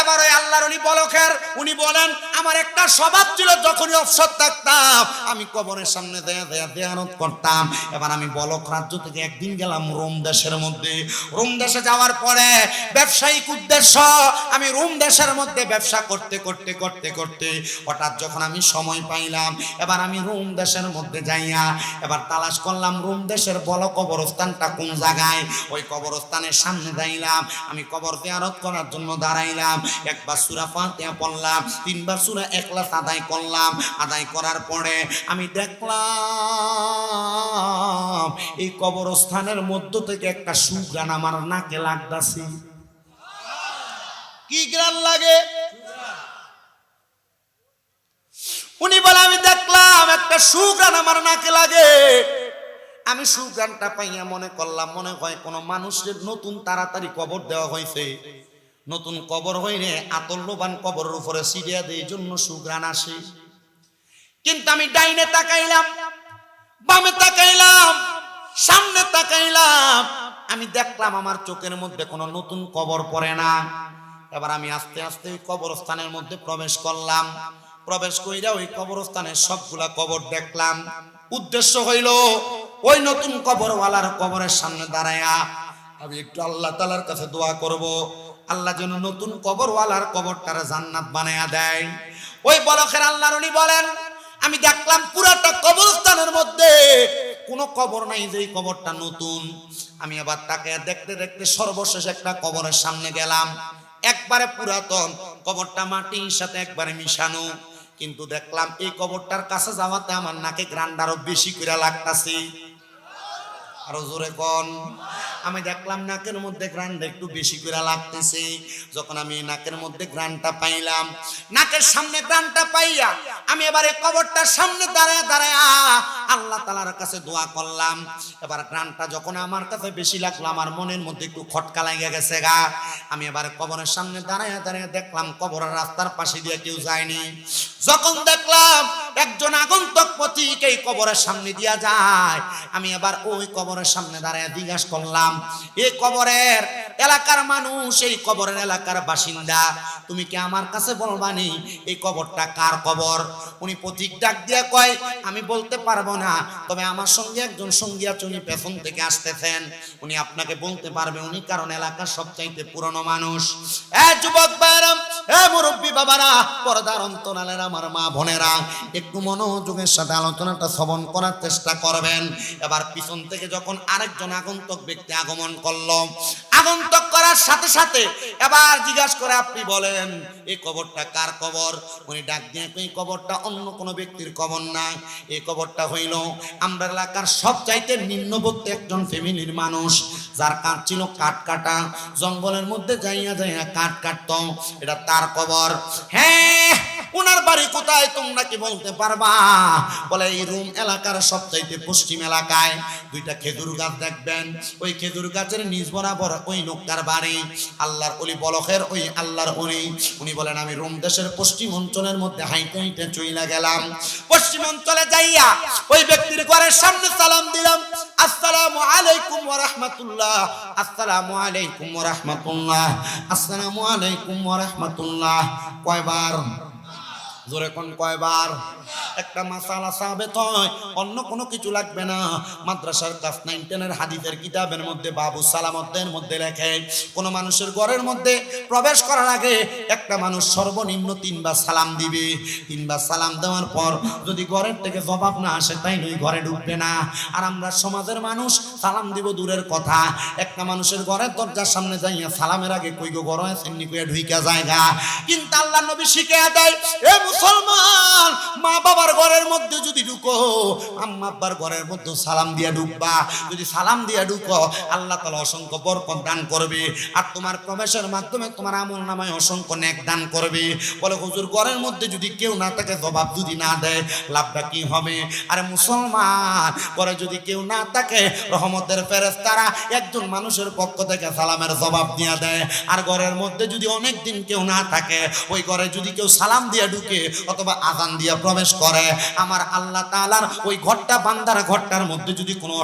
এবার ওই আল্লাহর উনি বলখের উনি বলেন আমার একটা স্বভাব ছিল, যখনই অবসর থাকতাম আমি কবরের সামনে জিয়ারত করতাম। এবার আমি বলক রাজ্য থেকে একদিন গেলাম রোম দেশের মধ্যে। রোম দেশে যাওয়ার পরে ব্যবসায়িক উদ্দেশ্য আমি রোম দেশের মধ্যে ব্যবসা করতে করতে করতে করতে হঠাৎ যখন আমি সময় পাইলাম, এবার আমি রোম দেশের মধ্যে যাইয়া এবার তালাশ করলাম রোম দেশের বড় কবরস্থানটা কোন জায়গায়। ওই কবরস্থানের সামনে দাঁড়াইলাম, আমি কবর জিয়ারত করার জন্য দাঁড়াইলাম। একবার সূরা ফাতিহা পড়লাম, তিনবার সূরা ইখলাস আদায় করলাম। আদায় করার পরে আমি দেখলাম এই কবরস্থানের মধ্য থেকে একটা সুঘ্রাণ আমার নাকে লাগতাছে। কি গ্রান লাগে? উনি বলে আমি দেখলাম একটা সুঘ্রাণ আমার নাকে লাগে। আমি সুঘ্রাণটা পাইয়া মনে করলাম মনে হয় কোন মানুষের নতুন তাড়াতাড়ি কবর দেওয়া হয়েছে, নতুন কবর হইলে আতল্যবান কবরের উপরে সিরিয়া দেয়, এই জন্য সুঘ্রাণ আসে। কিন্তু আমি ডাইনে তাকাইলাম, বামে তাকাইলাম, সামনে তাকাইলাম, আমি দেখলাম আমার চোখের মধ্যে কোনো নতুন কবর পড়ে না। এবার আমি আস্তে আস্তে ওই কবরস্থানের মধ্যে প্রবেশ করলাম। প্রবেশ কইরা ওই কবরস্থানের সবগুলা কবর দেখলাম। উদ্দেশ্য হইল ওই নতুন কবরওয়ালার কবরের সামনে দাঁড়ায়া আমি একটু আল্লাহ তাআলার কাছে দোয়া করব, আল্লাহ যেন নতুন কবরওয়ালার কবরটার জান্নাত বানায়া দেয়। ওই বলখের আল্লাহর উনি বলেন আমি দেখলাম পুরাটা কবরস্থানের মধ্যে কোনো কবর নাই যে কবরটা নতুন। আমি আবার তাকে দেখতে দেখতে সর্বশেষ একটা কবরের সামনে গেলাম। একবারে পুরাতন কবরটা মাটির সাথে একবারে মিশানো, কিন্তু দেখলাম এই কবরটার কাছে যাওয়াতে আমার নাকে গ্রান্ড আরো বেশি করে লাগতাছে। আরো জোরে কোন। আমি দেখলাম নাকের মধ্যে গ্রান্ড একটু বেশি করে লাগতেছে। যখন আমি নাকের মধ্যে গ্রান্ডটা পাইলাম, নাকের সামনে গ্রান্ডটা পাইয়া আমি এবার এই কবরটার সামনে দাঁড়ায় দাঁড়ায় আল্লাহ তাআলার কাছে দোয়া করলাম। এবার গ্রান্ডটা যখন আমার কাছে বেশি লাগলো, আমার মনের মধ্যে একটু খটকা লাগে গেছে গা। আমি এবার কবরের সামনে দাঁড়ায় দাঁড়ায় দেখলাম কবরের রাস্তার পাশে দিয়ে কেউ যায়নি। যখন দেখলাম একজন আগন্তুক পথিক এই কবরের সামনে দিয়া যায়, আমি এবার ওই কবরের সামনে দাঁড়ায় জিজ্ঞাসা করলাম, এই কবরের এলাকার মানুষ, এই কবরের এলাকার বাসিন্দা, তুমি কি আমার কাছে বলবানি এই কবরটা কার কবর? উনি পথিক ডাক দিয়া কয় আমি বলতে পারবো না, তবে আমার সঙ্গে একজন সঙ্গী আছে, উনি পেছন থেকে আসতেছেন, উনি আপনাকে বলতে পারবে, উনি কারণ এলাকার সবচাইতে পুরনো মানুষ। যুবক ভাইরা, মুরব্বী বাবারা, পর্দার অন্তরালের আমার মা বোনেরা, একটু মনোযোগের সাথে আলোচনাটা শ্রবণ করার চেষ্টা করবেন। এবার পিছন থেকে যখন আরেকজন আগন্তুক ব্যক্তি আগমন করলো, আগন্তুক করার সাথে সাথে এবার জিজ্ঞাসা করে আপনি বলেন এই কবরটা কার কবর? উনি ডাক দিয়ে এই কবরটা অন্য কোনো ব্যক্তির কবর না, এই কবরটা হইল আমরা এলাকার সবচাইতে নিম্নবর্তী একজন ফ্যামিলির মানুষ, যার কাঠ ছিল কাঠ কাটা, জঙ্গলের মধ্যে যাইয়া যাইয়া কাঠ কাটতো, এটা তার কবর। হ্যাঁ, উনার বাড়ি কোথায় তোমরা কি বলতে পারবা? বলে এই রুম এলাকার সবচাইতে পশ্চিম এলাকায় দুইটা খেজুর গাছ দেখবেন, ওই খেজুর গাছের নিচ বরাবর ওই লোকটার বাড়ি। আল্লাহর ওলি বলখের ওই আল্লাহর ওলি উনি বলেন আমি রোম দেশের পশ্চিম অঞ্চলের মধ্যে হাইটে হাইটে চইলা গেলাম। পশ্চিম অঞ্চলে যাইয়া ওই ব্যক্তির ঘরের সামনে সালাম দিলাম, আসসালামু আলাইকুম ওয়া রাহমাতুল্লাহ, আসসালামু আলাইকুম ওয়া রাহমাতুল্লাহ, আসসালামু আলাইকুম ওয়া রাহমাতুল্লাহ। কয়বার? জোরে কোন কয়বার? একটা মাসালা সাবেত হয়, অন্য কোনো কিছু লাগবে না। মাদ্রাসার ক্লাস 9 10 হাদিসের কিতাবের মধ্যে বাবু সালামতের মধ্যে লেখে কোন মানুষের ঘরের মধ্যে প্রবেশ করার আগে একটা মানুষ সর্বনিম্ন 3 বার সালাম দিবে। 3 বার সালাম দেওয়ার পর যদি ঘরের থেকে জবাব না আসে তাই ওই ঘরে ঢুকবে না। আর আমরা সমাজের মানুষ সালাম দিব দূরের কথা, একটা মানুষের ঘরের দরজার সামনে যাইয়া সালামের আগে কই গো ঘরে আছেন নি কইয়া ঢুইকা জায়গা। কিন্তু আল্লাহর নবী শিখিয়ে দেয়, এ মুসলমান, মা বাবার ঘরের মধ্যে যদি ঢুকো, আম্মা আব্বার ঘরের মধ্যে সালাম দিয়া ঢুকবা। যদি সালাম দিয়া ঢুকো আল্লাহ তাআলা অসংখ্য বরকত দান করবে, আর তোমার প্রবেশের মাধ্যমে তোমার আমল নামায় অসংখ্য নেক দান করবে। বলে হুজুর ঘরের মধ্যে যদি কেউ না থাকে, জবাব যদি না দেয়, লাভটা কি হবে? আরে মুসলমান, ঘরে যদি কেউ না থাকে, রহমতের ফেরেশতারা একজন মানুষের পক্ষ থেকে সালামের জবাব দিয়ে দেয়। আর ঘরের মধ্যে যদি অনেক দিন কেউ না থাকে, ওই ঘরে যদি কেউ সালাম দিয়া ঢুকে অথবা আযান দিয়া প্রবেশ করে, করে, আমার আল্লাহ তাআলার ওই ঘরটা বান্দার ঘরটার মধ্যে যদি কোনো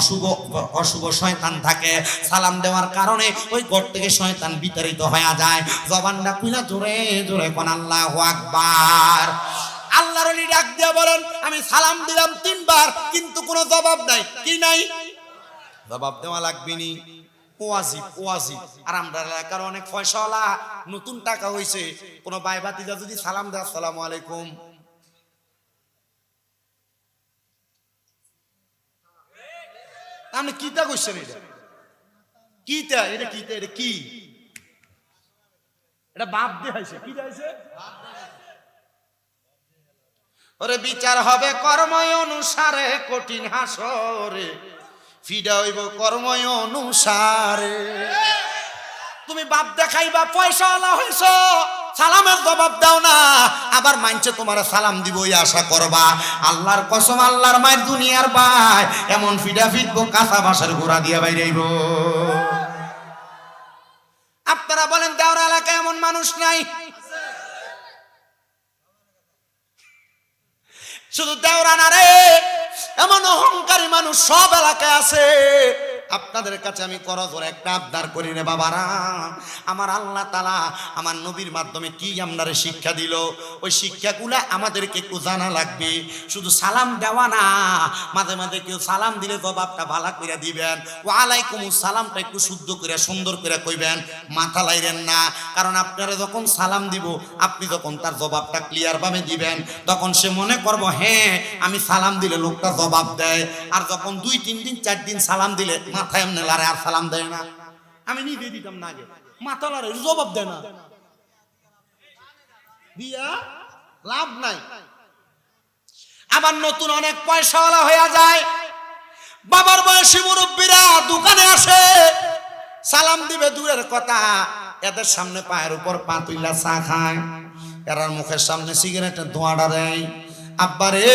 অশুভ শয়তান থাকে, সালাম দেওয়ার কারণে ওই ঘর থেকে শয়তান বিতাড়িত হয়ে যায়। জবানটা খুলে জোরে জোরে কোন আল্লাহু আকবার। আল্লাহর ওলি ডাক দিয়ে বলেন, আমি সালাম দিলাম 3 বার কিন্তু কোনো জবাব নাই। কি নাই? জবাব দেওয়া লাগবে নি, ওয়াজিব। আর আমরা এলাকার অনেক পয়সাওয়ালা, নতুন টাকা হইছে, কোন ভাই ভাতিজা যদি সালাম দেয় আসসালামু আলাইকুম, আপনি কিটা কইছেন? এটা কি এটা বাপ দিয়ে হইছে, কি হইছে? ওরে বিচার হবে কর্ম অনুসারে, কঠিন হাসরে ফিডা হইব কর্ম অনুসারে। তুমি বাপ দেখাইবা পয়সাওয়ালা হইছো, সালামের জবাব দাও না, আবার মানছে তোমার সালাম দিব এই আশা করবা। আল্লাহর কসম, আল্লাহর মায়ের দুনিয়ার ভাই এমন ফিডা ফিটবো কাঁচা বাঁশের গোড়া দিয়ে বাইরেইব। আপনারা বলেন দেওরা এলাকায় এমন মানুষ নাই? শুধু দেওরা না রে, এমন অহংকারী মানুষ সব এলাকায় আছে। আপনাদের কাছে আমি করজোর একটা আবদার করি রে বাবারা, আমার আল্লাহ তাআলা আমার নবীর মাধ্যমে কি আমরারে শিক্ষা দিল, ওই শিক্ষাগুলা আমাদেরকে একটু জানা লাগবে। শুধু সালাম দেওয়া না, মাঝে মাঝে কেউ সালাম দিলে জবাবটা ভালো করে দিবেন। ওয়ালাইকুমুস সালামটা একটু শুদ্ধ করে সুন্দর করে কইবেন, মাথা লাইরেন না। কারণ আপনারা যখন সালাম দিব, আপনি যখন তার জবাবটা ক্লিয়ার ভাবে দিবেন, তখন সে মনে করব হ্যাঁ আমি সালাম দিলে লোকটা জবাব দেয়। আর যখন 2-3 দিন 4 দিন সালাম দিলে মাথায় এমনি লারে আর সালাম দেয় না, আমি নিজে দিতাম না আগে, মাথা লারে জবাব দেয় না, দিয়া লাভ নাই। আবার নতুন অনেক পয়সাওয়ালা হয়ে যায়, বাবার বয়সী মুরব্বীরা দোকানে আসে, সালাম দিবে দূরের কথা, এদের সামনে পায়ের উপর পা তুইলা চা খায়, এরার মুখের সামনে সিগারেটের ধোঁয়াটা দেয়। আব্বারে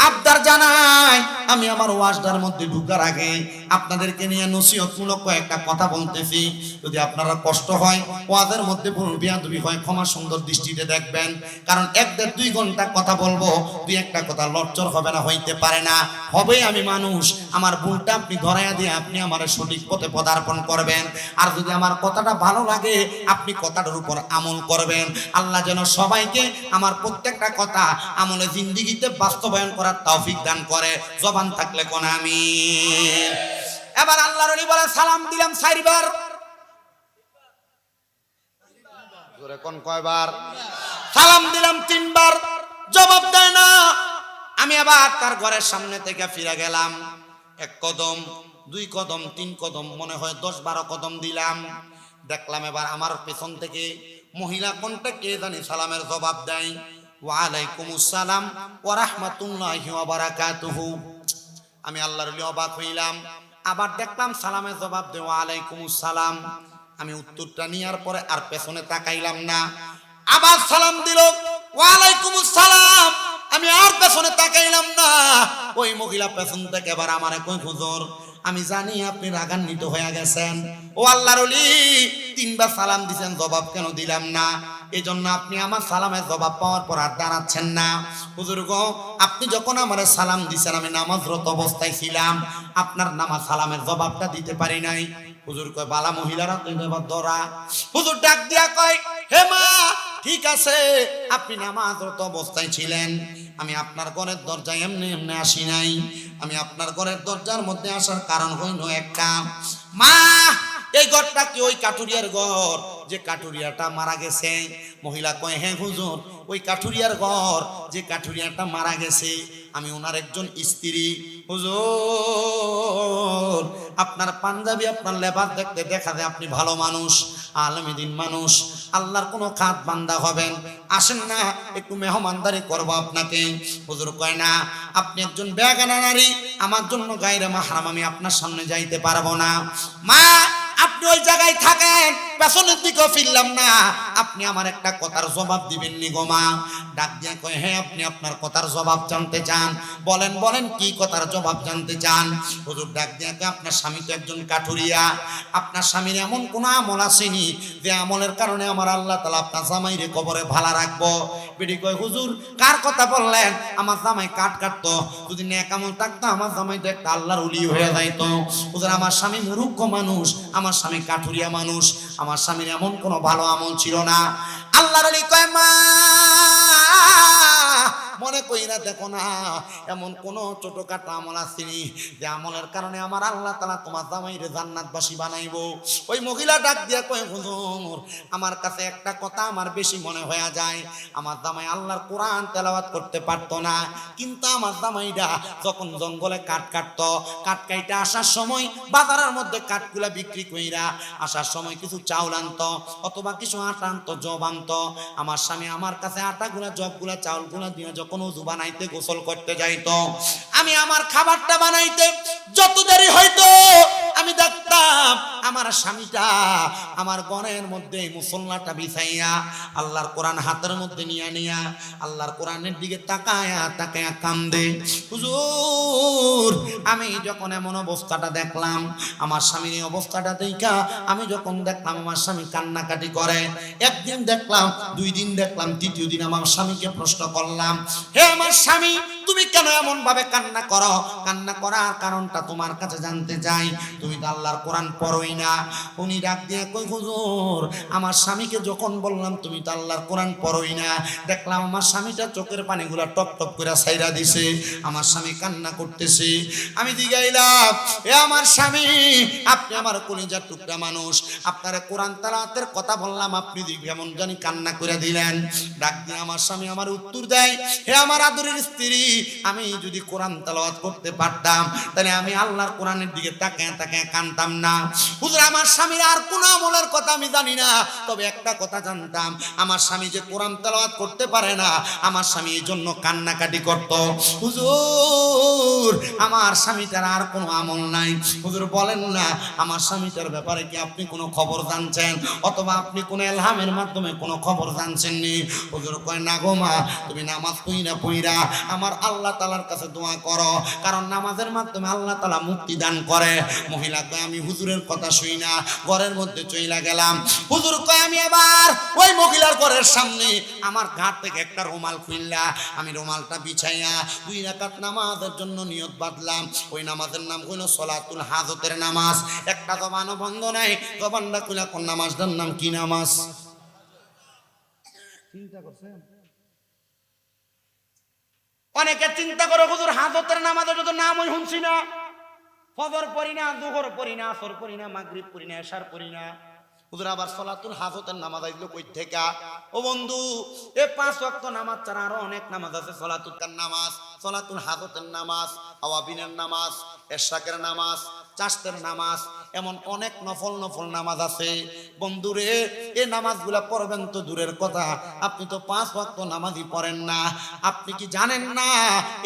আবদার জানাই, আমি আমার ওয়াজটার মধ্যে ঢুকার আগে আপনাদেরকে নিয়ে নসিহতমূলক কয়েকটা কথা বলতেছি। যদি আপনারা কষ্ট হয়, ওয়াজের মধ্যে বিয়াদবি হয়, ক্ষমা সুন্দর দৃষ্টিতে দেখবেন। কারণ 1-1.5-2 ঘন্টা কথা বলবো, 2-1টা কথা লজ্জর হবে না, হইতে পারে না, হবে। আমি মানুষ, আমার ভুলটা আপনি ধরাইয়া দিয়ে আপনি আমার সঠিক পথে পদার্পণ করবেন। আর যদি আমার কথাটা ভালো লাগে, আপনি কথাটার উপর আমল করবেন। আল্লাহ যেন সবাইকে আমার প্রত্যেকটা কথা আমলে জিন্দেগিতে বাস্তবায়ন করার তৌফিক দান করে। জবান থাকলে কোন আমিন। এবার আল্লাহর ওলি বলে সালাম দিলাম 4 বার, জোরে কোন কয়বার? সালাম দিলাম 3 বার, জবাব দেয় না। আমি আবার তার ঘরের সামনে থেকে ফিরে গেলাম, 1 কদম 2 কদম 3 কদম, মনে হয় 10-12 কদম দিলাম। দেখলাম এবার আমার পেছন থেকে মহিলা কোনটা কে জানি সালামের জবাব দেয়, ওয়ালাইকুমুস সালাম ওয়া রাহমাতুল্লাহি ওয়া বারাকাতুহু। আমি আল্লাহর ওলি অবাক হইলাম, আবার দেখলাম সালামের জবাব দেয় ওয়ালাইকুমুস সালাম। আমি উত্তরটা নেওয়ার পরে আর পেছনে তাকাইলাম না, আবার সালাম দিল ওয়ালাইকুমুস সালাম। আমি আর পেছনে তাকাইলাম না। ওই মহিলা পেছন থেকে এবার আমারে কই, হুজুর আমি জানি আপনি রাগান্বিত হয়ে গেছেন, ও আল্লাহর ওলি 3 বার সালাম দিবেন, জবাব কেন দিলাম না? এই জন্য আপনি আমার সালামের জবাব পাওয়ার পর আর দাঁড়াচ্ছেন না। হুজুর গো, আপনি যখন আমার সালাম দিছেন আমি নামাজরত অবস্থায় ছিলাম, আপনার নামাজ সালামের জবাবটা দিতে পারি নাই। হুজুর কয় বালা মহিলারা তুই এবার ধরা। হুজুর ডাক দিয়া কয়, হে মা, ঠিক আছে আপনি নামাজরত অবস্থায় ছিলেন, আমি আপনার ঘরের দরজায় এমনি এমনি আসি নাই। আমি আপনার ঘরের দরজার মধ্যে আসার কারণ হইল একটা, মা এই ঘরটা কি ওই কাঠুরিয়ার ঘর যে কাঠুরিয়াটা মারা গেছে? মহিলা কয় হ্যাঁ হুজুর, ওই কাঠুরিয়ার ঘর যে কাঠুরিয়াটা মারা গেছে, আমি ওনার একজন স্ত্রী। হুজুর আপনার পাঞ্জাবি আপনার লেবাস দেখতে দেখা যায় আপনি ভালো মানুষ, আলমদিন মানুষ, আল্লাহর কোনো খাত বান্দা হবেন, আসেন না একটু মেহমানদারি করবো আপনাকে। হুজুর কয় না, আপনি একজন বেগানা নারী, আমার জন্য গায়রে মাহরাম, আমি আপনার সামনে যাইতে পারবো না। মা আপনি ওই জায়গায় থাকেন, পেছনের দিকে ফিরলাম না, আপনি আমার একটা কথার জবাব দিবেন নি গো মা? ডাক দিয়ে কয়, হ্যাঁ আপনি আপনার কথার জবাব জানতে চান, বলেন বলেন কি কথার জবাব জানতে চান? হুজুর ডাক দিয়ে কয়, আপনার স্বামী তো একজন কাঠুরিয়া, আপনার স্বামীর এমন কোন আমল আসেনি যে আমলের কারণে আমার আল্লাহ তাআলা আপনার জামাইরে কবরে ভালা রাখবো? বেটি কয়, হুজুর কার কথা বললেন? আমার জামাই কাঠ কাটতো, যদি নেক আমল থাকতো আমার জামাই তো একটা আল্লাহর ওলি হয়ে যাইতো। হুজুর আমার স্বামী মূর্খ মানুষ, আমার স্বামী কাঠুরিয়া মানুষ, আমার স্বামীর এমন কোনো ভালো আমল ছিল না। আল্লাহর ওলি কয়, মা মনে কইরা দেখো না, এমন কোন ছোটখাটো আমল আসেনি যে আমলের কারণে আমার আল্লাহ তাআলা তোমার জামাইরে জান্নাতবাসী বানাইবো। ওই মহিলা ডাক দিয়া কয়, হুজুর আমার কাছে একটা কথা আমার বেশি মনে হয়ে যায়, আমার জামাই আল্লাহর কোরআন তেলাওয়াত করতে পারতো না, কিন্তু আমার জামাইরা যখন জঙ্গলে কাঠ কাটতো, কাঠ কাইটা আসার সময় বাজারের মধ্যে কাঠগুলা বিক্রি কইরা আসার সময় কিছু চাউল আনতো অথবা কিছু আটা আনতো, জব আনতো। আমার স্বামী আমার কাছে আটাগুলা, জবগুলা, চাউলগুলা দিয়ে যখন ওযু বানাইতে, গোসল করতে যাইতো, আমি আমার খাবারটা বানাইতে যত দেরি হইতো আমি দেখতাম আমার স্বামীটা আমার ঘরের মধ্যে মুসল্লাটা বিছাইয়া আল্লাহর কোরআন হাতের মধ্যে নিয়া নিয়া আল্লাহর কোরআনের দিকে তাকায়া তাকায়া কান্দে। হুজুর আমি যখন এমন অবস্থাটা দেখলাম, আমার স্বামীর এই অবস্থাটা দেখা আমি যখন দেখলাম আমার স্বামী কান্নাকাটি করে, একদিন দেখলাম, দুই দিন দেখলাম, তৃতীয় দিন আমার স্বামীকে প্রশ্ন করলাম, হে আমার স্বামী তুমি কেন এমন ভাবে কান্না করো? কান্না করার কারণটা তোমার কাছে জানতে চাই, তুমি তো আল্লাহর কোরআন পড়োই না। উনি ডাক দিয়ে কই, হুজুর আমার স্বামীকে যখন বললাম তুমি তো আল্লাহর কোরআন পড়োই না, দেখলাম আমার স্বামীটা চোখের পানিগুলা টপ টপ করে ছাইরা দিছে, আমার স্বামী কান্না করতেছে। আমি জিগাইলাম, এ আমার স্বামী আপনি আমার কলিজার টুকরা মানুষ, আপনার কোরআন তেলাওয়াতের কথা বললাম, আপনি এমন জানি কান্না করে দিলেন। ডাক দিয়ে আমার স্বামী আমার উত্তর দেয়, হে আমার আদরের স্ত্রী, আমি যদি কোরআন তেলাওয়াত করতে পারতাম তাহলে আমি আল্লাহর কোরআনের দিকে তাকায় তাকায় কানতাম না। হুজুর আমার স্বামীর আর কোন আমলের কথা আমি জানি না, তবে একটা কথা জানতাম, আমার স্বামী যে কোরআন তেলাওয়াত করতে পারে না, আমার স্বামী এই জন্য কান্নাকাটি করত। হুজুর আমার স্বামীটার আর কোনো আমল নাই। হুজুর বলেন না আমার স্বামীটার ব্যাপারে কি আপনি কোনো খবর জানছেন, অথবা আপনি কোন এলহামের মাধ্যমে কোনো খবর জানছেন নি? হুজুর কয়, না গো মা, তুমি নামাজ পইরা আমার আল্লাহ তাআলার কাছে দোয়া করো, কারণ নামাজের মাধ্যমে আল্লাহ তাআলা মুক্তি দান করে। মহিলা কয়, আমি হুজুরের কথা শুই না, ঘরের মধ্যে চইলা গেলাম। হুজুর কয়, আমি এবার ওই মহিলার ঘরের সামনে আমার ঘাট থেকে একটা রুমাল খুললা, আমি রুমালটা বিছাইয়া 2 রাকাত নামাজের জন্য নিয়ত বাঁধলাম। ওই নামাজের নাম হইল সলাতুল হাজতের নামাজ। একটা জবানও বন্ধ নাই, জবানটা খুলা কোন নামাজটার নাম কি নামাজ? চিন্তা করছেন? অনেকে চিন্তা করে হুজুর হাজতের নামাজের যত নাম ওই শুনছি না, ফজর পড়ি না, দুহর পড়ি না, আসর পড়ি না, মাগরিব পড়ি না, এশার পড়ি না। হুজুর আবার সলাতুল হাজতের নামাজ আইলো কই থেকে? ও বন্ধু, এই 5 ওয়াক্ত নামাজ ছাড়া আরো অনেক নামাজ আছে। সলাতুল নামাজ, সলাতুল হাজতের নামাজ, আওয়াবিনের নামাজ, এশরাকের নামাজ, চাষতের নামাজ, এমন অনেক নফল নফল নামাজ আছে। বন্ধুরে এই নামাজগুলা পড়বেন তো দূরের কথা, আপনি তো 5 ওয়াক্ত নামাজই পড়েন না। আপনি কি জানেন না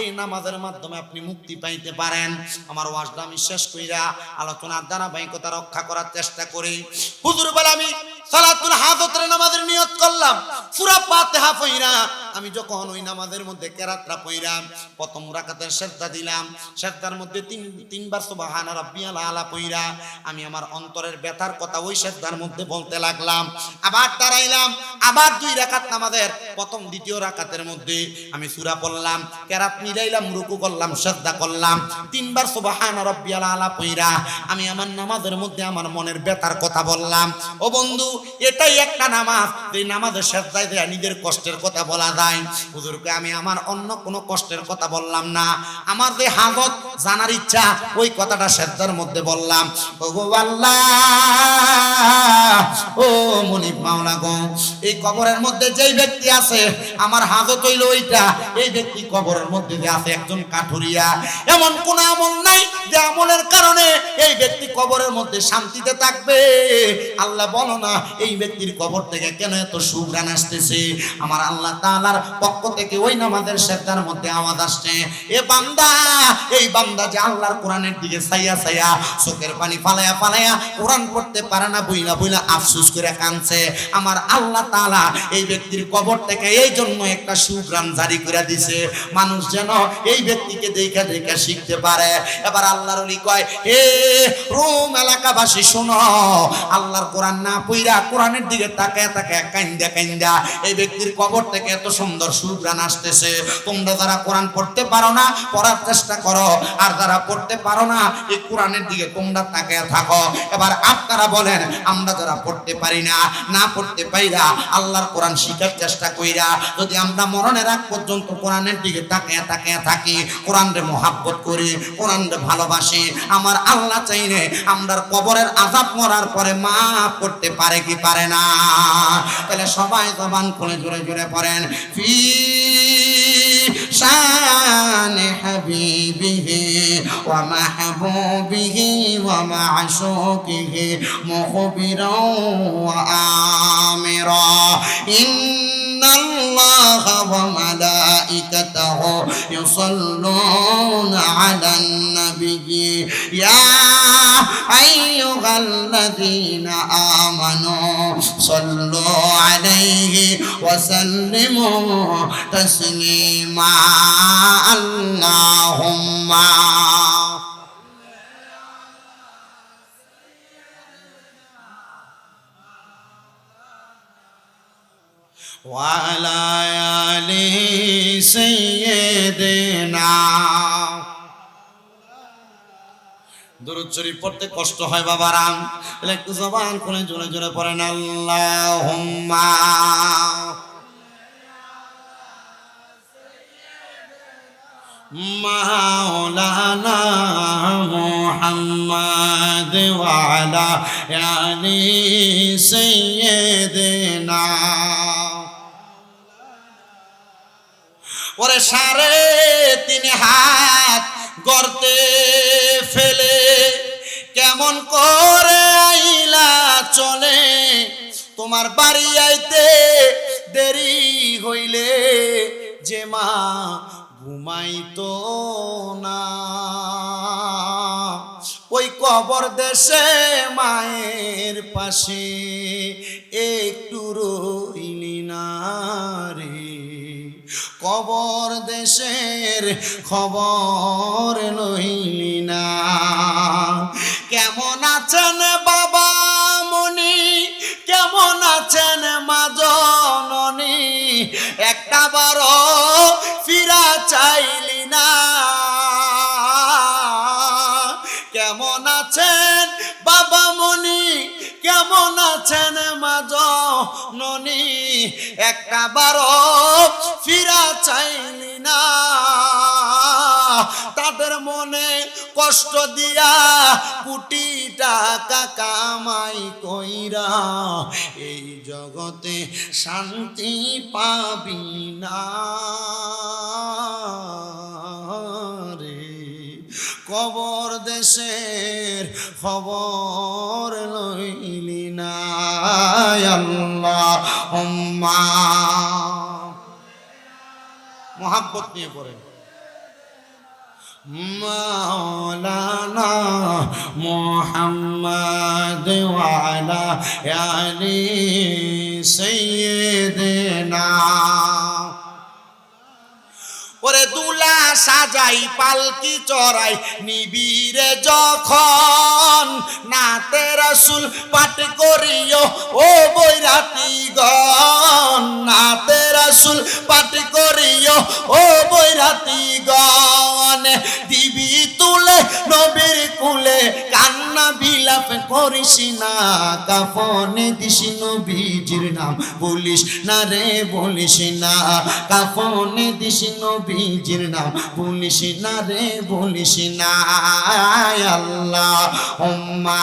এই নামাজের মাধ্যমে আপনি মুক্তি পাইতে পারেন? আমার ওয়াজটা আমি শেষ কইরা আলোচনার ধারাবাহিকতা রক্ষা করার চেষ্টা করি। হুজুর বলে আমি সালাতুল হাজতের নামাজের নিয়ত করলাম, সূরা ফাতিহা পড়া আমি যখন ওই নামাজের মধ্যে কেরাতটা পড়লাম, প্রথম রাকাতের সিজদা দিলাম, সিজদার মধ্যে তিনবার সুবহান রাব্বিয়াল আলা পড়া আমি আমার অন্তরের ব্যথার কথা ওই সিজদার মধ্যে বলতে লাগলাম। আবার দাঁড়াইলাম, আবার 2 রাকাত নামাজের প্রথম দ্বিতীয় রাকাতের মধ্যে আমি সূরা পড়লাম, কেরাত মিলাইলাম, রুকু করলাম, সিজদা করলাম, 3বার সুবহান রাব্বিয়াল আলা পড়া আমি আমার নামাজের মধ্যে আমার মনের ব্যথার কথা বললাম। ও বন্ধু, এটাই একটা নামাজ, যে নামাজের সিজদায় দেয়া নিজের কষ্টের কথা বলা যায়। হুজুরকে আমি আমার অন্য কোনো কষ্টের কথা বললাম না, আমার যে হাজত জানার ইচ্ছা ওই কথাটা সিজদার মধ্যে বললাম। ও গো আল্লাহ, ও মুনিব মাওলা গো, এই কবরের মধ্যে যেই ব্যক্তি আছে আমার হাজত হইল ওইটা, এই ব্যক্তি কবরের মধ্যে যে আছে একজন কাঠুরিয়া, এমন কোন আমল নাই যে আমলের কারণে এই ব্যক্তি কবরের মধ্যে শান্তিতে থাকবে। আল্লাহ বলো না এই ব্যক্তির কবর থেকে কেন এত সুঘ্রাণ আসতেছে? আমার আল্লাহ তাআলা আল্লাহর পক্ষ থেকে ওই নামাজের সেজদার মধ্যে আওয়াজ আসছে, এ বান্দা, এই বান্দা যে আল্লাহর কোরআনের দিকে ছাইয়া ছাইয়া চোখের পানি ফালায়া ফালায়া কোরআন পড়তে পারে না, বুইলা বুইলা আফসোস করে কাঁদছে, আমার আল্লাহ তাআলা এই ব্যক্তির কবর থেকে এই জন্য একটা সুগ্রাম জারি করে দিছে, মানুষ যেন এই ব্যক্তিকে দেখা দেখা শিখতে পারে। এবার আল্লাহর ওলি কয়, হে রোম এলাকাবাসী শোনো, আল্লাহর কোরআন না পইরা কোরআনের দিকে তাকায় তাকায় কাইন্দা কাইন্দা এই ব্যক্তির কবর থেকে এত সুন্দর সুগ্রাম আসতেছে। তোমরা যারা কোরআন পড়তে পারো না পড়ার চেষ্টা করো, আর যারা পড়তে পারো না এই কোরআনের দিকে তোমরা তাকায় থাকো। এবার আপনারা বলেন, আমরা যারা পড়তে পারি না, না পড়তে পাইরা আল্লাহর কোরআন শিখার চেষ্টা কইরা যদি আমরা মরণের আগ পর্যন্ত কোরআনের দিকে তাকায় তাকায় থাকি, কোরআনরে মোহাব্বত করি, কোরআনরে ভালোবাসি, আমার আল্লাহ চাইলে আমরা কবরের আযাব মরার পরে মাফ করতে পারে কি পারে না? তাহলে সবাই জবান খুলে জোরে জোরে পড়েন, ফি শান হাবিবিহি ওয়া মাহবুবিহি ওয়া মা'শুকিহি মুখবিরান ওয়া আমিরা, ইন্নাল্লাহা ওয়া মালাইকাতাহু ইউসাল্লুনা আলান নাবিয়্যি ইয়া আইয়ুহাল্লাযীনা আমানু সাল্লু আলাইহি ওয়া সাল্লিমু তাসলিমা। আল্লাহুম্মা ওয়া আলা আলি সাইয়্যিদিনা। দুরূদ শরীফ পড়তে কষ্ট হয় বাবারাম, তাহলে একটু জবান খুলে জোরে জোরে পড়েন, আল্লাহুম্মা মাওলানা মুহাম্মদ ওয়া আলা আলি সাইয়্যিদিনা। ওরে 3.5 হাত গর্তে ফেলে কেমন করে আইলা চলে, তোমার বাড়ি আইতে দেরি হইলে যে মা ঘুমাইতো না, ওই কবর দেশে মায়ের পাশে একটু রইলি না রে, কবর দেশের খবর লইলি না। কেমন আছেন বাবা মনি, কেমন আছেন মা জননী, একটা বড় ফিরা চাইলি না। কেমন আছেন বাবা মনি, কেমন আছেন মা জননী, একটা বারো ফিরা চাইলি না। তাদের মনে কষ্ট দিয়া কোটি টাকা কামাই কইরা এই জগতে শান্তি পাবি না রে, কবর দেশের খবর লইলি না। আল্লাহুম্মা মোহাব্বত নিয়ে পড়েন, মাওলানা মুহাম্মদ ওয়া আলা আলি সাইয়্যিদিনা। ওরে দুলা সাজাই পালকি চড়াই নিবিরে যখন, নাতে রাসূল পাঠ করিও ও বৈরাতি গণ, নাতে রাসূল পাঠ করিও ও বৈরাতি গণ, দিবি তুলে নবীর কুলে কান্না বিলাপ করিস না, কাফনে দিস নবীজির নাম বলিস না রে বলিস না, কাফনে দিস নবীজির নাম বলিস না রে বলিস না। আল্লাহুম্মা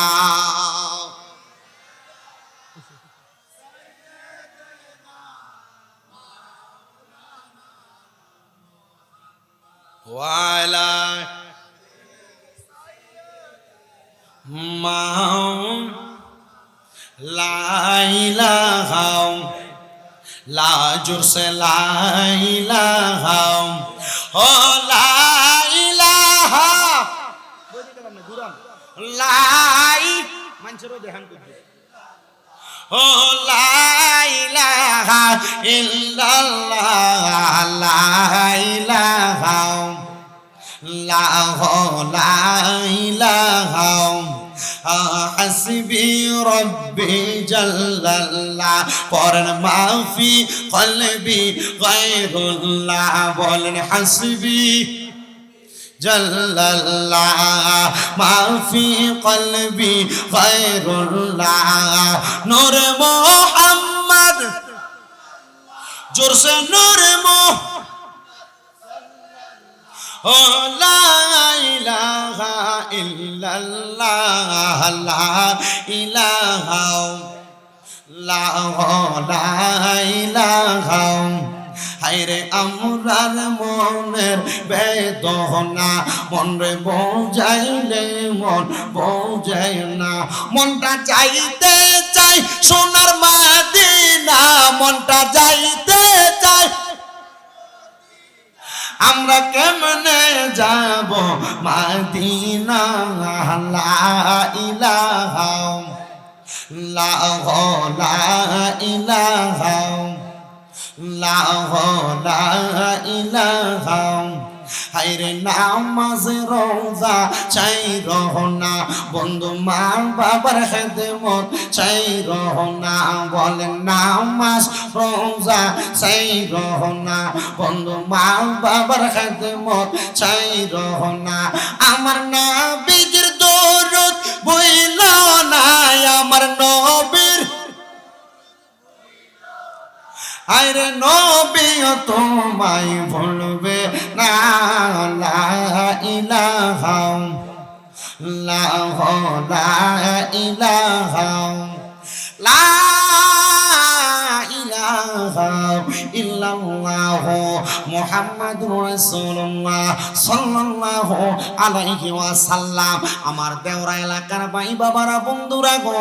ওয়া আলা লা ইলাহা লা জোরসে লা ইলাহা ও লা ইলাহা লাই মানুষেরও দেখান করবে ও লা ইলাহা ইল্লাল্লাহ লা ইলাহা লা ইলাহা হাসবি রব্বি জাল্লাল্লাহ পড়েন মাফি কলবি গায়রুল্লাহ বলেন হাসবি জাল্লাল্লাহ মাফি কলবি গায়রুল্লাহ নূর মুহাম্মদ জোরসে নূর ও লা ইলাহা ইল্লাল্লাহ লা ইলাহা লা ইলাহা হায়রে আমরার মনের বেদনা মন রে বোঝাইলে মন বোঝায় না মনটা যাইতে চাই সোনার মদিনা মনটা যাইতে চাই আমরা কেমনে যাব মদিনা লা ইলাহা লা ইলাহা লা ইলাহা হায়রে নামাজ রোজা চাই রহনা বন্ধু মা বাবার খেদমত চাই রহনা বলেন নামাজ রোজা চাই রহনা বন্ধু মা বাবার খেদমত চাই রহনা আমার নবীর দরুদ বইল না আমার নবীর আরে নবী তোমায় ভুলবে না লা ইলাহা লা ইলাহা লা ইলাহা ইল্লাল্লাহ মুহাম্মাদুর রাসূলুল্লাহ সাল্লাল্লাহু আলাইহি ওয়াসাল্লাম আমার দেওরা এলাকার ভাই বাবারা বন্ধুরা গো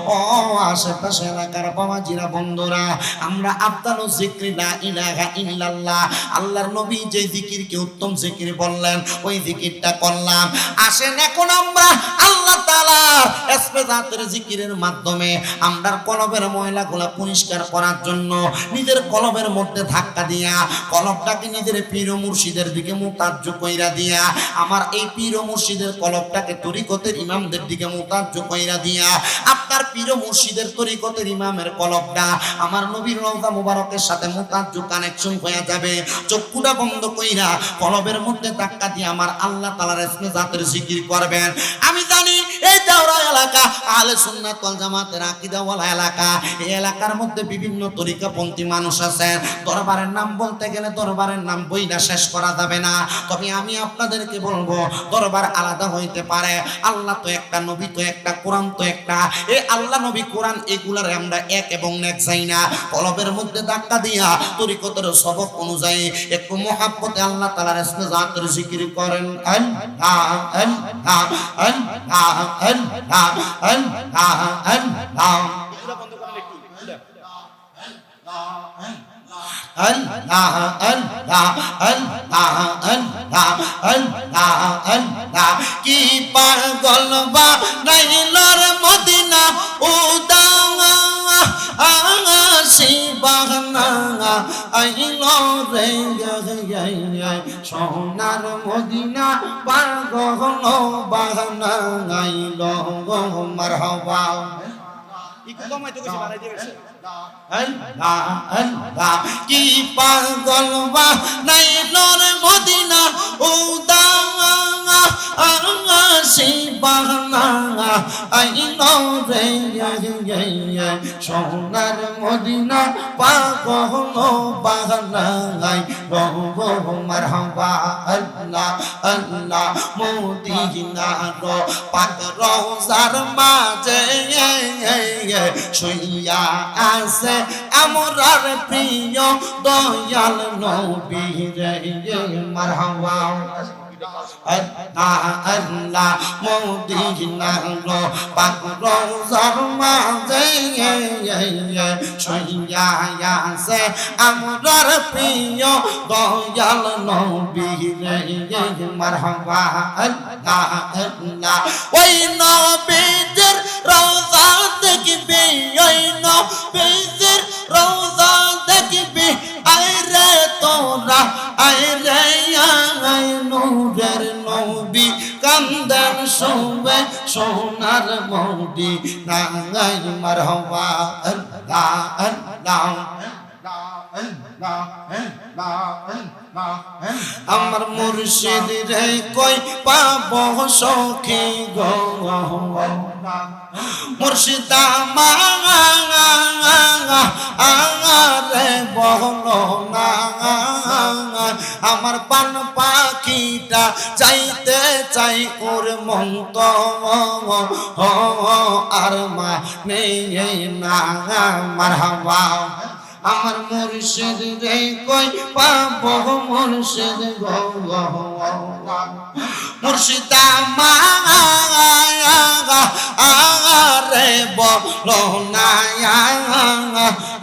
ও আশেপাশে এলাকার বাবাজিরা বন্ধুরা আমরা আফদালু যিকরি লা ইলাহা ইল্লাল্লাহ আল্লাহর নবী যে জিকিরকে উত্তম জিকির বললেন ওই জিকিরটা করলাম আসেন এখন আমরা আল্লাহ তাআলার ইসমে জাতের জিকিরের মাধ্যমে আমরার কলবের ময়লাগুলো পরিষ্কার করার জন্য নিজের কলবের মধ্যে ধাক্কা দিয়া কলবটাকে নিজের পীর ও মুর্শিদের দিকে মুতাজ্জ কইরা দিয়া আমার এই পীর ও মুর্শিদের কলবটাকে তরিকতের ইমামদের দিকে মুতাজ্জ কইরা দিয়া আপনার পীর ও মুর্শিদের তরিকতের ইমামের কলবটা আমার নবীর রওজা মুবারকের সাথে মুতাজ্জ কানেকশন হয়ে যাবে চক্ষুটা বন্ধ কইরা কলবের মধ্যে ধাক্কা দিয়ে আমার আল্লাহ তাআলার ইসমে জাতের জিকির করবেন আমি জানি এই দেওরা এলাকা আহলে সুন্নাত ওয়াল জামাতের আকীদা ওয়ালা এলাকা এই এলাকার মধ্যে বিভিন্ন তরিকাপন্থী মানুষ আছেন দরবারের নাম বলতে গেলে দরবারের নাম বইটা শেষ করা যাবে না তবে আমি আপনাদেরকে বলবো দরবার আলাদা হইতে পারে আল্লাহ তো একটা নবী তো একটা কোরআন তো একটা এই আল্লাহ নবী কোরআন এগুলার আমরা এক এবং এক চাই না কলবের মধ্যে ধাক্কা দিয়া তরিকতের সবক অনুযায়ী একটু মহাব্বতে আল্লাহ তাআলার ইসমে জাতের জিকির করেন আল্লাহ আল্লাহ আল্লাহ আল্লাহ আল্লাহ আল্লাহ আল্লাহ আল্লাহ আল্লাহ আল্লাহ আল্লাহ আল্লাহ কি পাগল বা নাইলর মদিনা উদাওয়া আসি বাগনা আইলো রে সোনার মদিনা পাগল বাগনা আইলো মারহাবা আল্লাহ কি পাগল বা নাইলর মদিনা উদাওয়া আসি বাগনা আইলো রে সোনার মদিনা পাগল বাগনা আইলো মারহাবা আল্লাহ আল্লাহ মদিনার পাক রওজার মাঝে শুইয়া আছে আমরার প্রিয় দয়াল নবী রে মারহাবা আল্লাহ আল্লাহ মদিনা লো পাক রওজার মাঝে শুইয়া আছে আমরার প্রিয় দয়াল নবী রে মারহাবা আল্লাহ আল্লাহ ওই নবীর রওজা দেখবি ওই নবীর রওজা দেখবি আইরে তোরা আইরে আই নূরের নবী কান্দেন শুবে সোনার মৌদি নাঙ্গাই মারহাবা আল্লাহ আল্লাহ আমার মুর্শিদ রে কই পাবো সখী গো মুর্শিদ আরে বলো না আমার পান পাখিটা চাইতে চাই ওর মন তো আর মা নেই না মারহাবা আমার মুর্শিদ রে কই পাবো মুর্শিদ গো মুর্শিদ আরে বলো না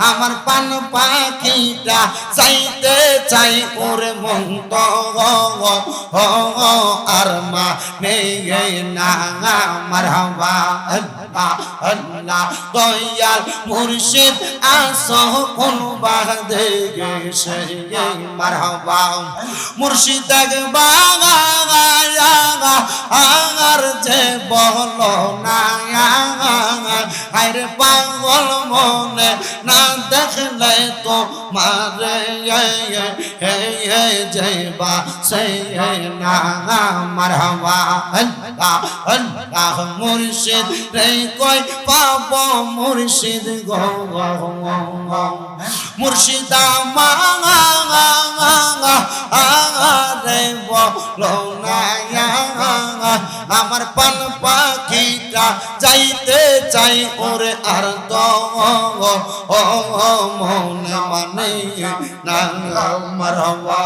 আমার পান পাখিটা চাইতে চাই ওর মন তো আর মা নেই না মারহাবা আল্লাহ আল্লাহ দয়াল মুর্শিদ আসো কোন বাদে গেছে মারহাবা মুর্শিদ আর যে বলো না আরে পাগল মনে না দেখলে তো মারে যেবা সে না মারহাবা আল্লাহ আল্লাহ মুর্শিদ রে কই পাবো মুর্শিদ গো মুর্শিদ আরে বলো না আমার পান পাখিটা যাইতে চাই ওরে আর তো মনে মানে না মারহাবা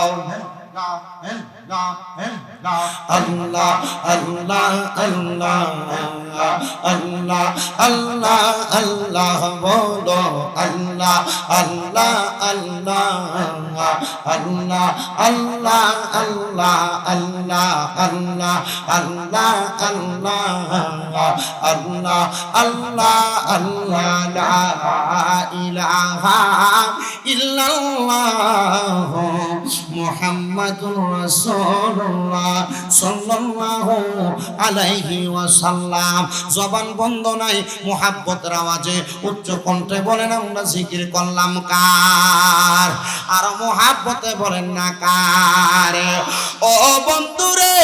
আল্লাহ আল্লাহ আল্লাহ আল্লাহ আল্লাহ আল্লাহ বলো আল্লাহ আল্লাহ আল্লাহ আল্লাহ আল্লাহ আল্লাহ আল্লাহ আল্লাহ আল্লাহ আল্লাহ আল্লাহ আল্লাহ লা ইলাহা ইল্লাল্লাহ মুহাম্মাদুর রাসূলুল্লাহ সাল্লাল্লাহু আলাইহি ওয়াসাল্লাম জবান বন্ধ নাই মুহাব্বতের আওয়াজে উচ্চ কণ্ঠে বলেন আমরা জিকির করলাম কার আর মুহাব্বতে বলেন না কার ও বন্ধুরে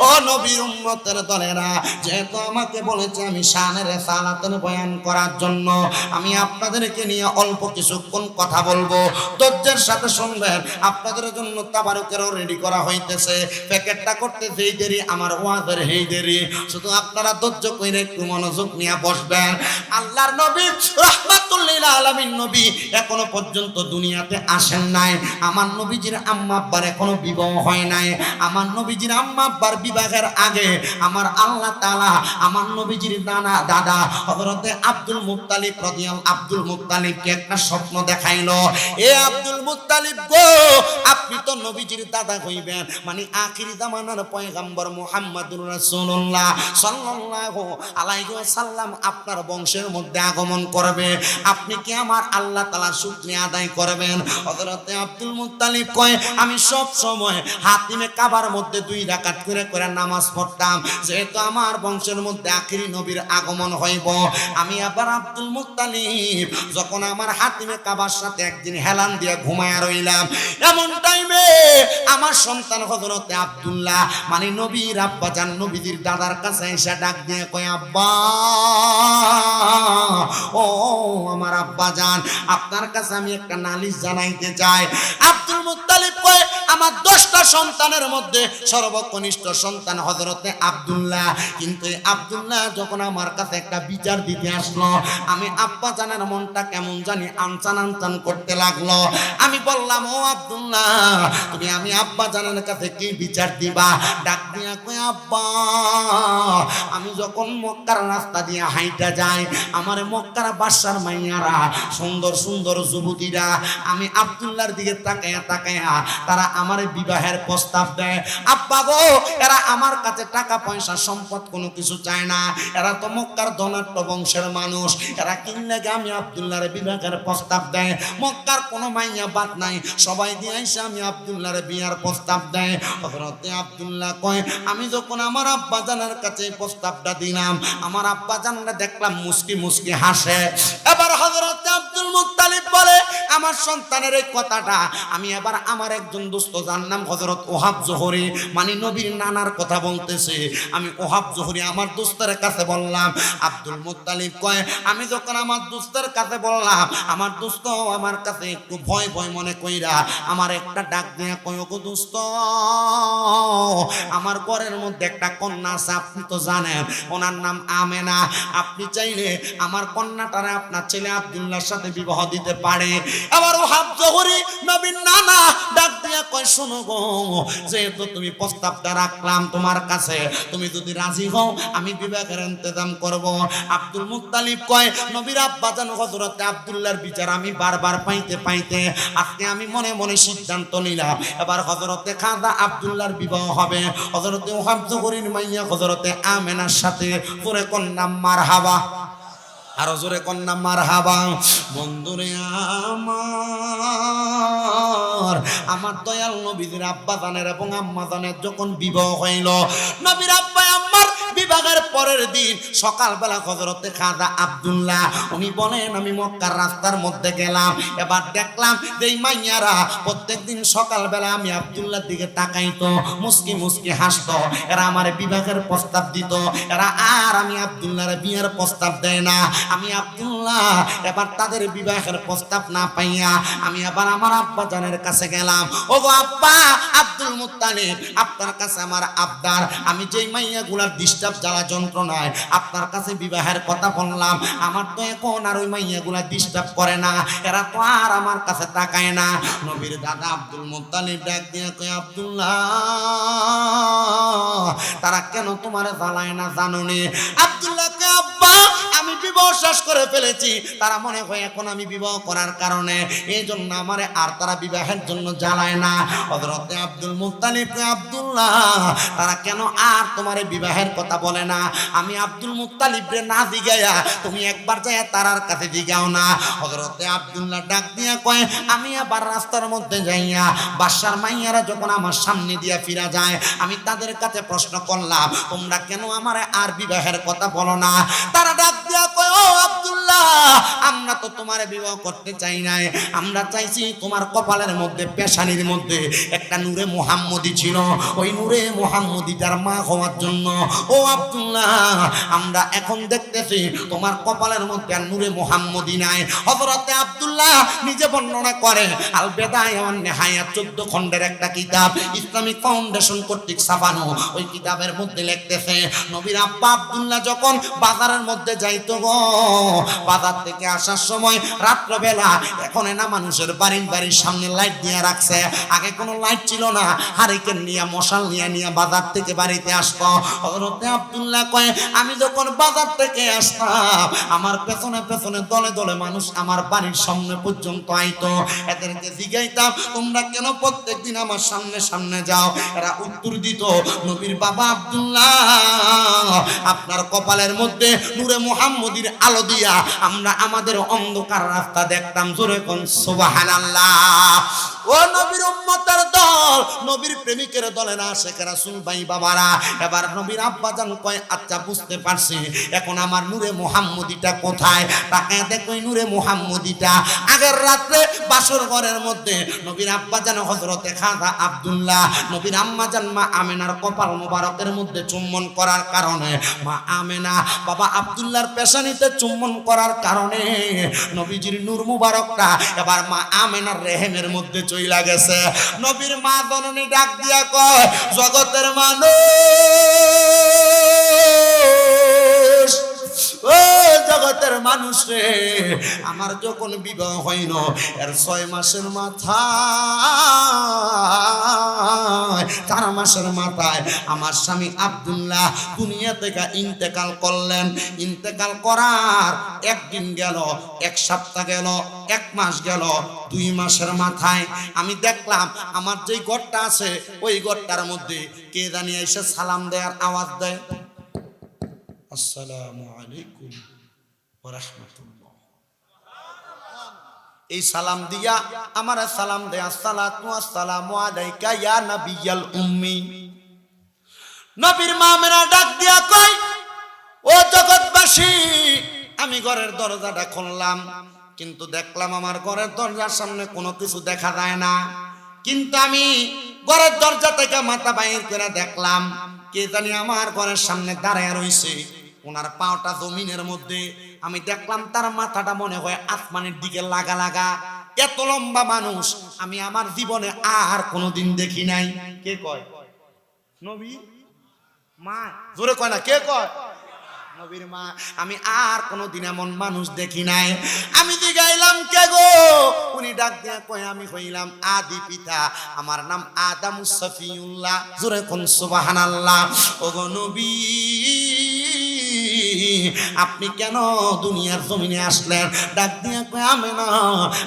ও নবীর উম্মতের দলেরা যেহেতু আমাকে বলেছে আমি শানের রিসালাতের বয়ান করার জন্য আমি আপনাদেরকে নিয়ে অল্প কিছুক্ষণ কথা বলবো ধৈর্যের সাথে শুনবেন আপনাদের জন্য তাবারুকেরও রেডি করা হইতেছে প্যাকেটটা করতে যেই দেরি আমার ওয়াজের হেই দেরি শুধু আপনারা ধৈর্য কইরে একটু মনোযোগ নিয়ে বসবেন আল্লাহর নবী রাহমাতুল লিল আলামিন নবী এখনো পর্যন্ত দুনিয়াতে আসেন নাই আমার নবীজির আম্মা আব্বার এখনো বিবাহ হয় নাই আমার নবীজির আম্মা আব্বার বিবাহের আগে আমার আল্লাহ তাআলা আমার নবীজির দাদা হযরতে আব্দুল মুত্তালিব রাদিয়াল্লাহু আব্দুল মুত্তালিবকে একটা স্বপ্ন দেখাইলো এ আব্দুল মুত্তালিব গো আপনি তো নবীজির দাদা হইবেন মানে আখির জামানার পয়গম্বর মুহাম্মদুর রাসূলুল্লাহ সাল্লাল্লাহু আলাইহি ওয়াসাল্লাম আপনার বংশের মধ্যে আগমন করবে আপনি কি আমার আল্লাহ তাআলার শুকরিয়া আদায় করবেন হযরতে আব্দুল মুত্তালিব কয় আমি সব সময় হাতিমে কাবার মধ্যে 2 রাকাত করে নামাজ পড়তাম যেহেতু আমার বংশের মধ্যে আখিরি নবীর আগমন হইব আমি আবার আব্দুল মুত্তালিব যখন আমার হাতিমে কাবার সাথে একদিন হেলান দিয়ে ঘুমায়া রইলাম এমন টাইমে আমার সন্তান হযরতে আব্দুল্লাহ মানে নবীর আব্বা জান নবীজির দাদার কাছে এসে ডাক দিয়ে কয় আব্বা ও আমার আব্বা জান আপনার কাছে আমি একটা নালিশ জানাইতে চাই আব্দুল মুত্তালিব কয় আমার 10টা সন্তানের মধ্যে সর্বকনিষ্ঠ সন্তান হযরতে আব্দুল্লাহ। কিন্তু এই আব্দুল্লাহ যখন আমার কাছে একটা বিচার দিতে আসলো, আমি আব্বা জানের মনটা কেমন জানি আনচান আনচান করতে লাগলো। আমি বললাম, ও আব্দুল্লাহ, তুমি আমি আব্বা জানের কাছে কি বিচার দিবা? ডাক দিয়া কই, আব্বা, আমি যখন মক্কার রাস্তা দিয়ে হাইটা যাই, আমার মক্কার বাদশার মাইয়ারা সুন্দর সুন্দর যুবতীরা আমি আব্দুল্লাহর দিকে তাকায়া তাকায়া তারা আমার বিবাহের প্রস্তাব দেয়। আব্বা গো, এরা আমার কাছে টাকা পয়সা সম্পদ কোনো কিছু চায় না, এরা তো মক্কার ধনাঢ্য বংশের মানুষ, এরা কিনলে আমি আব্দুল্লাহর বিবাহের প্রস্তাব দেয়। মক্কার কোনো মাইয়া বাদ নাই, সবাই দিয়ে এসে আমি আব্দুল্লাহর বিয়ার প্রস্তাব দেয়। হযরতে আব্দুল্লাহ কয়, আমি যখন আমার আব্বা জানের কাছে প্রস্তাবটা দিলাম, আমার আব্বা জানরা দেখলাম মুস্কি মুস্কি হাসে। এবার হযরতে আব্দুল মুত্তালিব বলে, আমার সন্তানের এই কথাটা আমি এবার আমার একজন দোস্ত, যার নাম হযরত ওহাব জোহরি, মানে নবীর নানার কথা বলতেছে, আমি ওহাব জোহরি আমার দোস্তের কাছে বললাম। আব্দুল মুত্তালিব কয়, আমি যখন আমার দোস্তের কাছে বললাম, আমার দোস্ত আমার কাছে একটু ভয় ভয় মনে কইরা আমার একটা ডাক দিয়া কয়, গো দোস্ত, আমার ঘরের মধ্যে একটা কন্যা আছে, আপনি তো জানেন ওনার নাম আমেনা, আপনি চাইলে আমার কন্যাটারে আপনার ছেলে আব্দুল্লাহর সাথে বিবাহ দিতে পারে। আবার ওহাব জোহরি নবীর নানা ডাক দিয়া কয়, শোনো গো, যেহেতু তুমি প্রস্তাবটা রাখলাম তোমার কাছে, তুমি যদি রাজি হও আমি বিবাহের ইন্তজাম করব। আব্দুল মুত্তালিব কয়, নবীর আব্বা জান হযরতে আব্দুল্লাহর বিচার আমি বারবার পাইতে পাইতে আজকে আমি মনে মনে সিদ্ধান্ত নিলাম, এবার হযরতে খাজা আব্দুল্লাহর বিবাহ হবে হযরতে ওহাব জোহরির মাইয়া হযরতে আমেনার সাথে। পরে কন্যা মারহাবা, আরো জোরে কন্যা মারহাবা। বন্ধুরে আমার দয়াল নবীর আব্বা জানের এবং আম্মা জানের যখন বিবাহ হইল, নবীর আব্বা আম্মার বিবাহের পরের দিন সকালবেলা হযরতে খাজা আব্দুল্লাহ উনি বলেন, আমি মক্কার রাস্তার মধ্যে গেলাম, এবার দেখলাম এই মাইয়ারা প্রত্যেকদিন সকালবেলা আমি আব্দুল্লাহর দিকে তাকাইতো, মুস্কি মুস্কি হাসতো, এরা আমার বিবাহের প্রস্তাব দিত, এরা আর আমি আব্দুল্লাহর বিয়ের প্রস্তাব দেয় না। আমি আব্দুল্লাহ এবার তাদের বিবাহের প্রস্তাব না পাইয়া আমি আবার আমার আব্বা জানের কাছে গেলাম। ও গো আব্বা আব্দুল মুত্তালিব, আপনার কাছে আমার আবদার, আমি যেই মাইয়াগুলার ডিস্টার্ব জ্বালা যন্ত্রণায় আপনার কাছে বিবাহের কথা বললাম, আমার তো এখন আর ওই মাইয়াগুলা ডিস্টার্ব করে না, এরা তো আর আমার কাছে তাকায় না। নবীর দাদা আব্দুল মুত্তালিব ডাক দিয়ে কয়, আব্দুল্লাহ, তারা কেন তোমার জ্বালায় না জানো নি? আব্দুল্লাহ কে, আব্বা আমি বিবাহ শেষ করে ফেলেছি, তারা মনে হয় এখন আমি বিবাহ করার কারণে এই জন্য আমারে আর তারা বিবাহের জন্য জ্বালায় না। হযরতে আব্দুল মুত্তালিব কে, আব্দুল্লাহ, তারা কেন আর তোমার বিবাহের কথা বলে না? আমি আব্দুল মুত্তালিব রে না জিগাইয়া তুমি একবার যায় তারার কাছে জিগাও না। হযরতে আব্দুল্লাহ ডাক দিয়া কয়, আমি আবার রাস্তার মধ্যে যাইয়া বাদশার মাইয়ারা যখন আমার সামনে দিয়া ফিরা যায়, আমি তাদের কাছে প্রশ্ন করলাম, তোমরা কেন আমারে আর বিবাহের কথা বলো না? তারা ডাক দিয়া কয়, ও আব্দুল্লাহ, আমরা তো তোমার বিবাহ করতে চাই নাই, আমরা চাইছি তোমার কপালের মধ্যে পেশানির মধ্যে একটা নূরে মুহাম্মদী ছিল, ওই নূরে মুহাম্মদীটার মা হওয়ার জন্য। ও আব্দুল্লাহ, আমরা এখন দেখতেছি তোমার কপালের মধ্যে আর নূরে মুহাম্মদী নাই। হযরতে আব্দুল্লাহ নিজে বর্ণনা করে, আল বেদায়া ওয়ান নিহায়া 14 খণ্ডের একটা কিতাব, ইসলামিক ফাউন্ডেশন কর্তৃক ছাপানো, ওই কিতাবের মধ্যে লিখতেছে, নবীর আব্বা আব্দুল্লাহ যখন বাজারের মধ্যে যাইতো গো, বাজার থেকে আসার সময় রাত্রবেলা, এখন না মানুষের বাড়ির সামনে লাইট দিয়ে রাখছে, আগে কোনো লাইট ছিল না, হারিকেন নিয়ে মশাল নিয়ে বাজার থেকে বাড়িতে আসতো। হযরতে আব্দুল্লাহ কয়, আমি যখন বাজার থেকে আসতাম, আমার পেছনে পেছনে দলে দলে মানুষ আমার বাড়ির সামনে পর্যন্ত আইতো, এদেরকে জিজ্ঞাইতাম, তোমরা কেন প্রত্যেকদিন আমার সামনে সামনে যাও? এরা উত্তর দিত, নবীর বাবা আব্দুল্লাহ, আপনার কপালের মধ্যে নূরে মুহাম্মদীর আলো দিয়া আমরা আমাদের অন্ধকার রাস্তা দেখতাম। জোরে কোন সুবহানাল্লাহ। ও নবীর উম্মতের দল, নবীর প্রেমিকের দলের আশিক রাসূল ভাই বাবারা, এবার নবীর আব্বা জান কয়, আচ্ছা বুঝতে পারছি, এখন আমার নূরে মুহাম্মদীটা কোথায়? তাকায় দেখো নূরে মুহাম্মদীটা আগের রাতে বাসর ঘরের মধ্যে নবীর আব্বা জান হযরতে খাজা আব্দুল্লাহ নবীর আম্মা জান মা আমেনার কপাল মোবারকের মধ্যে চুম্বন করার কারণে মা আমেনা বাবা আব্দুল্লাহর পেশানিতে চুম্বন করার কারণে নবীজির নূর মুবারকটা এবার মা আমেনার রেহেমের মধ্যে চইলা গেছে। নবীর মা জননী ডাক দিয়া কয়, জগতের মানুষ, ও জগতের মানুষ রে, আমার যখন বিবাহ হইল এর 6 মাসের মাথায়, 4 মাসের মাথায় আমার স্বামী আব্দুল্লাহ দুনিয়া থেকে ইন্তেকাল করলেন। ইন্তেকাল করার একদিন গেল, 1 সপ্তাহ গেল, 1 মাস গেল, 2 মাসের মাথায় আমি দেখলাম আমার যেই ঘরটা আছে ওই ঘরটার মধ্যে কে জানি এসে সালাম দেয়ার আওয়াজ দেয়, আসসালামু আলাইকুম ওয়া রাহমাতুল্লাহ। এই সালাম দিয়া আমার সালাম দেয়, আসসালাতু আসসালামু আলাইকা ইয়া নাবিয়াল উম্মি। নবীর মা মেরা ডাক দিয়া কই, ও জগৎবাসী, আমি ঘরের দরজাটা খুললাম, কিন্তু দেখলাম আমার ঘরের দরজার সামনে কোনো কিছু দেখা যায় না। কিন্তু আমি ঘরের দরজা থেকে মাথা বাইর করে দেখলাম কে জানি আমার ঘরের সামনে দাঁড়ায় রইছে, ওনার পাওটা জমিনের মধ্যে। আমি দেখলাম তার মাথাটা মনে হয় আসমানের দিকে লাগা লাগা। এত লম্বা মানুষ আমি আমার জীবনে আর কোনোদিন দেখি নাই। কে কয়? নবী মা, জোরে কয় না, কে কয়? নবীর মা। আমি আর কোনোদিন এমন মানুষ দেখি নাই। আমি জিগাইলাম কে গো? উনি ডাক দিয়া কয়, আমি হইলাম আদি পিতা, আমার নাম আদামুস সফিউল্লাহ। জোরে কোন সুবহানাল্লাহ। ওগো নবী, আপনি কেন দুনিয়ার জমিনে আসলেন? ডাক দিয়া কয়,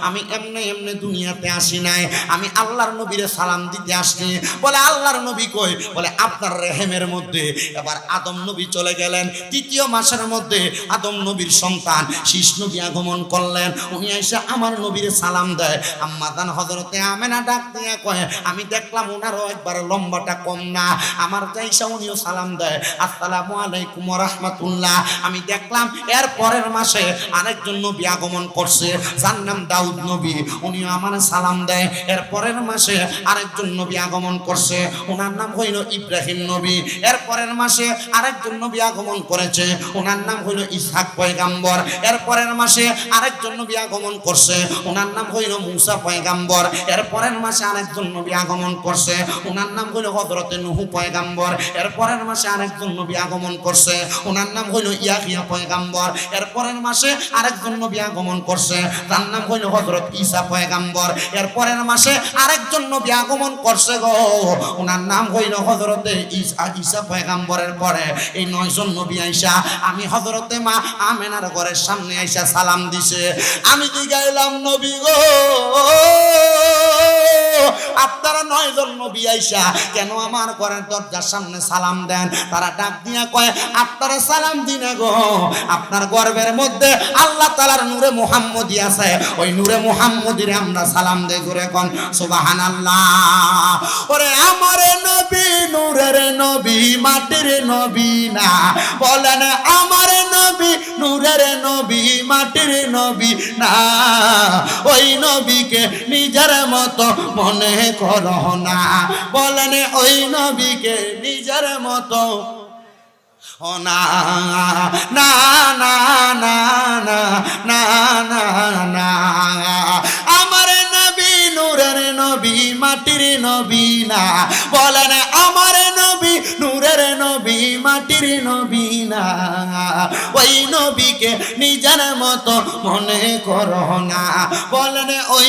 আমি এমনি এমনি দুনিয়াতে আসি নাই, আমি আল্লাহর নবীরে সালাম দিতে আসছি। বলে আল্লাহর নবী কই? বলে আপনার রেহেমের মধ্যে এবার আদম নবী চলে গেলেন। 3 মাসের মধ্যে আদম নবীর সন্তান শীষ নবী আগমন করলেন। উনি এসে আমার নবীরে সালাম দেয়। আম্মা জান হযরতে আমেনা ডাক দিয়া কয়, আমি দেখলাম ওনারও একবার লম্বাটা কম না, আমার যাইসা উনিও সালাম দেয়, আসসালামু আলাইকুম ওয়া রাহমাতুল্লাহ। আমি দেখলাম এর পরের মাসে আরেকজন নবী আগমন করছে, যার নাম দাউদ নবী, উনিও আমার সালাম দেয়। এর পরের মাসে আরেকজন নবী আগমন করছে, ওনার নাম হইল ইব্রাহিম নবী। এর পরের মাসে আরেকজন নবী আগমন করেছে, ওনার নাম হইল ইসহাক পয়গাম্বর। এর পরের মাসে আরেকজন নবী আগমন করছে, ওনার নাম হইল মুসা পয়গাম্বর। এর পরের মাসে আরেকজন নবী আগমন করছে, ওনার নাম হইল হযরতে নূহ পয়গাম্বর। এর পরের মাসে আরেকজন নবী আগমন করছে, ওনার নাম হইল ইয়াহিয়া পয়গাম্বর। এর পরের মাসে আরেকজন নবী আগমন করছে, তার নাম হইল হযরত ঈসা পয়গাম্বর। এর পরের মাসে আরেকজন নবী আগমন করছে গো, ওনার নাম হইল হযরতে ঈসা পয়গাম্বরের পরে এই 9 জন নবী আইসা আমি হযরতে মা আমেনার ঘরের সামনে আইসা সালাম দিছে। আমি জিগাইলাম, নবী গো, আপনারা 9 জন নবী আইসা কেন আমার ঘরের দরজার সামনে সালাম দেন? তারা ডাক দিয়া কয়, আপনারা সালাম দিন গো, আপনার গর্বের মধ্যে আল্লাহ তাআলার নূরে মুহাম্মদী আছে, ওই নূরে মুহাম্মদীরে আমরা সালাম দেই। জোরে কোন সুবহানাল্লাহ। ওরে আমার নবী নূরের নবী, মাটির নবী না, বলেন আমার নবী নূরের নবী, মাটির নবী না, ওই নবীকে নিজের মতো মনে করো না, বলেন ওই নবীকে নিজের মতো না না না না না না না না। আমার নবী নূরের নবী, মাটির নবী না, বলেন আমার নবী নূরের নবী, মাটির নবী না, ওই নবীকে নিজের মতো মনে করো না, বলেন ওই